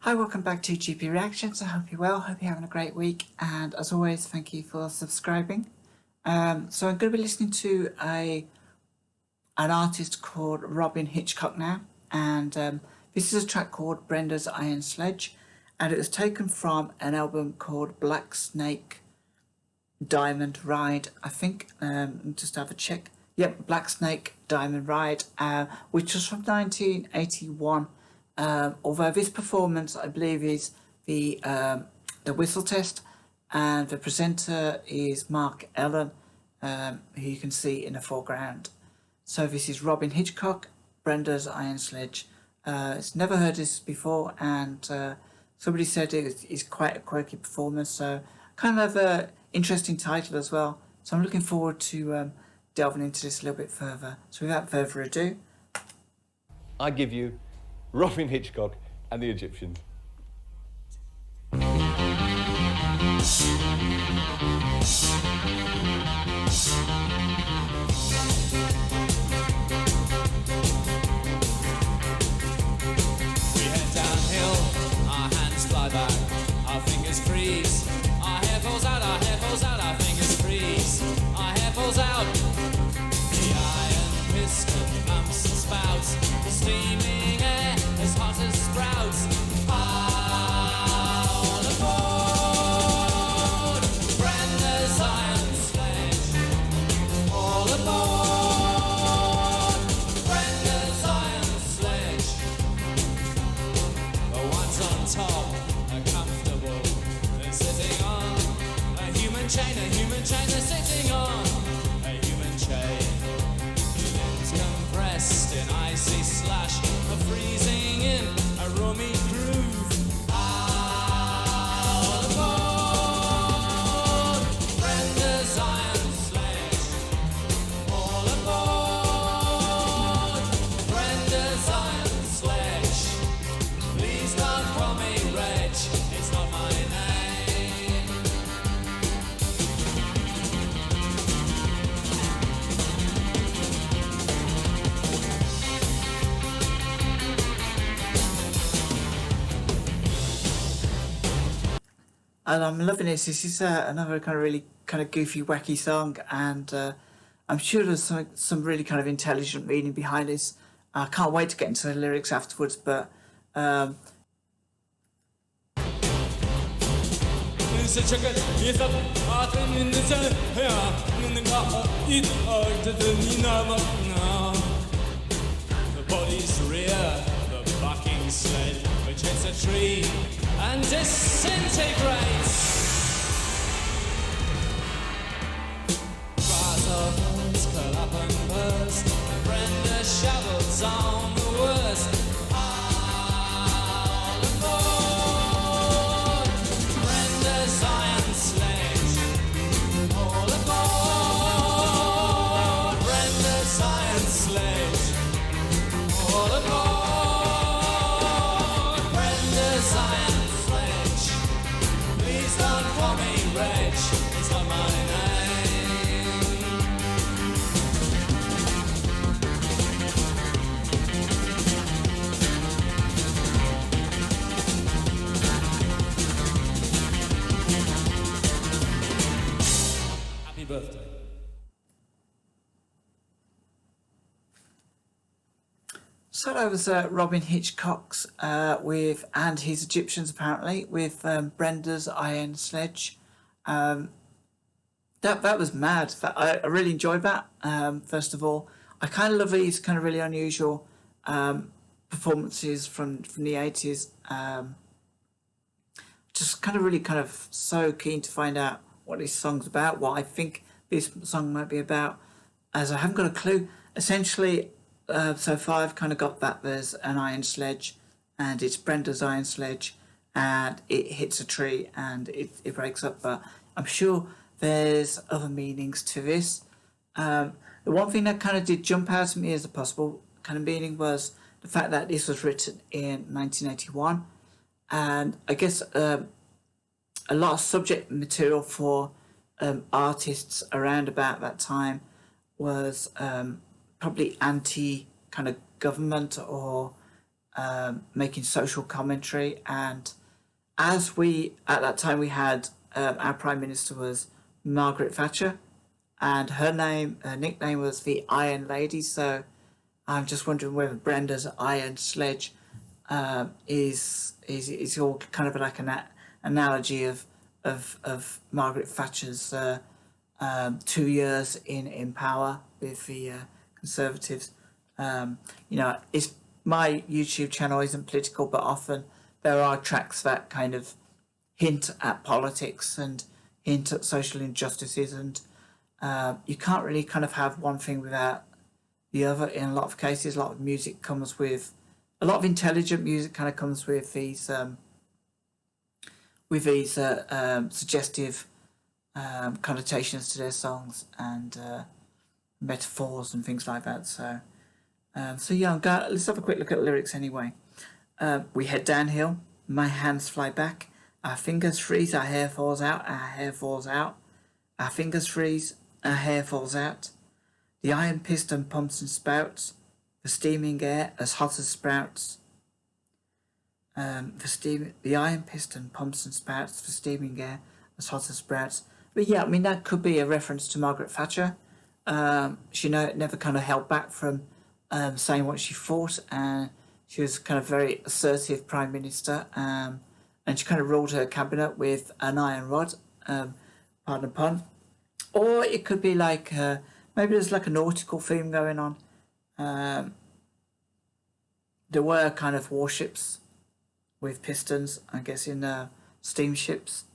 Hi, welcome back to GP Reactions. I hope you're well, hope you're having a great week, and as always, thank you for subscribing. So I'm going to be listening to an artist called Robyn Hitchcock now, and this is a track called Brenda's Iron Sledge, and it was taken from an album called Black Snake Diamond Ride, I think. Just have a check. Yep, Black Snake Diamond Ride, which was from 1981. Although this performance, I believe, is the whistle test, and the presenter is Mark Ellen, who you can see in the foreground. So this is Robyn Hitchcock, Brenda's Iron Sledge. It's never heard this before, and somebody said it's quite a quirky performance, so kind of an interesting title as well. So I'm looking forward to delving into this a little bit further. So without further ado, I give you Robyn Hitchcock and the Egyptians. We head downhill, our hands fly back, our fingers freeze, our hair falls out, our fingers freeze, our hair falls out. The iron piston pumps and spouts, the steaming air as hot as sprouts. All aboard Brenda's iron sledge. All aboard Brenda's iron sledge. The ones on top are comfortable. They're sitting on a human chain. They're sitting on a human chain. Limbs compressed in icy slush, a freezing in a roomy groove. All aboard Brenda's iron sledge. All aboard Brenda's iron sledge. Please don't call me Reg, it's not my name. and I'm loving this. This is another kind of really kind of goofy, wacky song, and I'm sure there's some really kind of intelligent meaning behind this. I can't wait to get into the lyrics afterwards, but The body's rear, the bucking sled, which hits a tree and disintegrates. Grasshoppers curl up and burst. Brenda shovels on the worst. All aboard Brenda's iron sledge. All aboard Brenda's iron sledge. All aboard Brenda's iron sledge. Please don't call me Reg, it's not my name. Happy birthday. so that was Robyn Hitchcock's and his Egyptians apparently with Brenda's Iron Sledge. That was mad. I really enjoyed that. First of all, I kind of love these kind of really unusual performances from the 80s. Just kind of really kind of so keen to find out what this song's about, what I think this song might be about, as I haven't got a clue. Essentially, so far I've kind of got that there's an iron sledge, and it's Brenda's iron sledge, and it hits a tree and it breaks up, but I'm sure there's other meanings to this. The one thing that kind of did jump out at me as a possible kind of meaning was the fact that this was written in 1981, and I guess a lot of subject material for artists around about that time was probably anti kind of government or making social commentary. And as we, at that time, we had our Prime Minister was Margaret Thatcher, and her nickname was the Iron Lady. So I'm just wondering whether Brenda's Iron Sledge is all kind of like an analogy of Margaret Thatcher's 2 years in power with the Conservatives. It's my YouTube channel isn't political, but often there are tracks that kind of hint at politics and hint at social injustices, and you can't really kind of have one thing without the other. In a lot of cases, a lot of music comes with a lot of intelligent music kind of comes with these suggestive connotations to their songs and metaphors and things like that. So yeah, let's have a quick look at the lyrics anyway. We head downhill, my hands fly back, our fingers freeze, our hair falls out, our hair falls out, our fingers freeze, our hair falls out. The iron piston pumps and spouts, the steaming air as hot as sprouts. The iron piston pumps and spouts, the steaming air as hot as sprouts. But yeah, I mean, that could be a reference to Margaret Thatcher. She never kind of held back from saying what she thought, and she was kind of very assertive Prime Minister, and she kind of ruled her cabinet with an iron rod, pardon the pun. Or it could be like, maybe there's like a nautical theme going on. There were kind of warships with pistons, I guess, in steamships.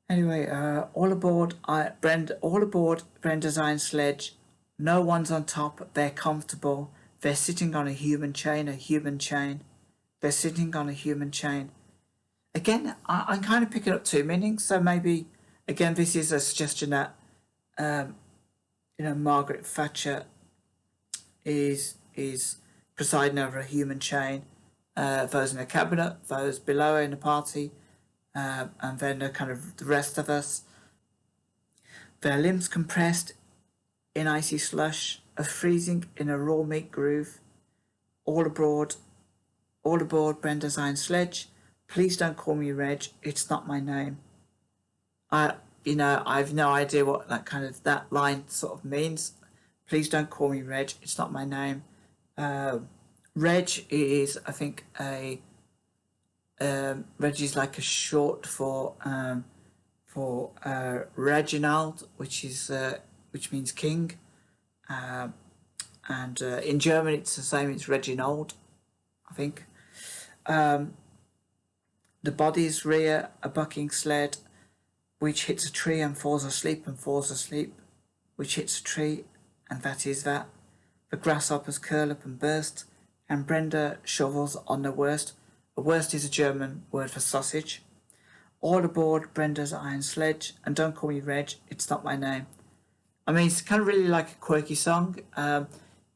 Anyway, all aboard Brenda's Iron Sledge. No one's on top, they're comfortable. They're sitting on a human chain. They're sitting on a human chain. Again, I'm kind of picking up two meanings. So maybe, again, this is a suggestion that, Margaret Thatcher is presiding over a human chain. Those in the cabinet, those below in the party, and then the rest of us. Their limbs compressed in icy slush, of freezing in a raw meat groove. All aboard Brenda's Iron Sledge. Please don't call me Reg, it's not my name. I've no idea what that line sort of means. Please don't call me Reg, it's not my name. Reg is, I think, Reg is like a short for Reginald, which means king, and in German it's the same. It's Reginald, I think. The body's rear, a bucking sled, which hits a tree and falls asleep, which hits a tree, and that is that. The grasshoppers curl up and burst, and Brenda shovels on the worst. The worst is a German word for sausage. All aboard Brenda's Iron Sledge, and don't call me Reg, it's not my name. I mean, it's kind of really like a quirky song.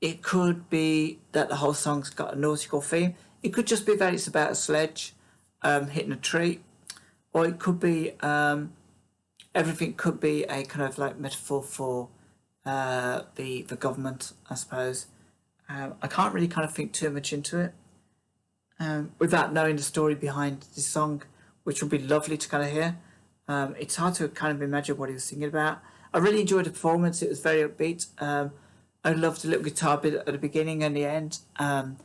It could be that the whole song's got a nautical theme. It could just be that it's about a sledge hitting a tree. Or it could be, everything could be a kind of like metaphor for the government, I suppose. I can't really kind of think too much into it without knowing the story behind this song, which would be lovely to kind of hear. It's hard to kind of imagine what he was singing about. I really enjoyed the performance. It was very upbeat. I loved the little guitar bit at the beginning and the end. That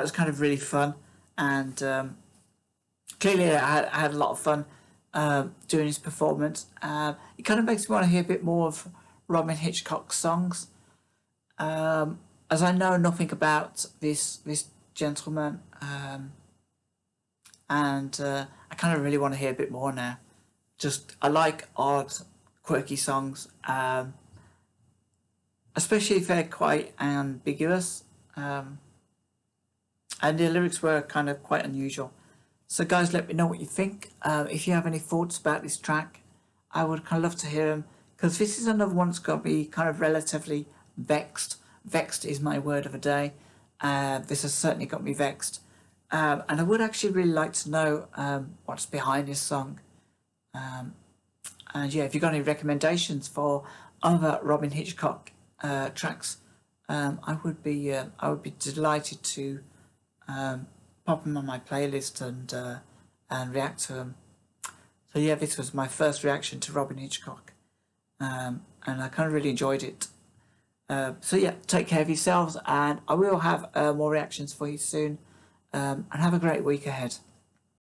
was kind of really fun, and clearly I had a lot of fun doing his performance. It kind of makes me want to hear a bit more of Robyn Hitchcock's songs. As I know nothing about this gentleman, and I kind of really want to hear a bit more now. I like odd, quirky songs, especially if they're quite ambiguous, and the lyrics were kind of quite unusual. So guys, let me know what you think. If you have any thoughts about this track, I would kind of love to hear them, because this is another one that's got me kind of relatively vexed. Vexed is my word of the day. This has certainly got me vexed. And I would actually really like to know what's behind this song. And yeah, if you've got any recommendations for other Robyn Hitchcock tracks, I would be delighted to pop them on my playlist and react to them. So yeah, this was my first reaction to Robyn Hitchcock, and I kind of really enjoyed it. So yeah, take care of yourselves, and I will have more reactions for you soon. And have a great week ahead.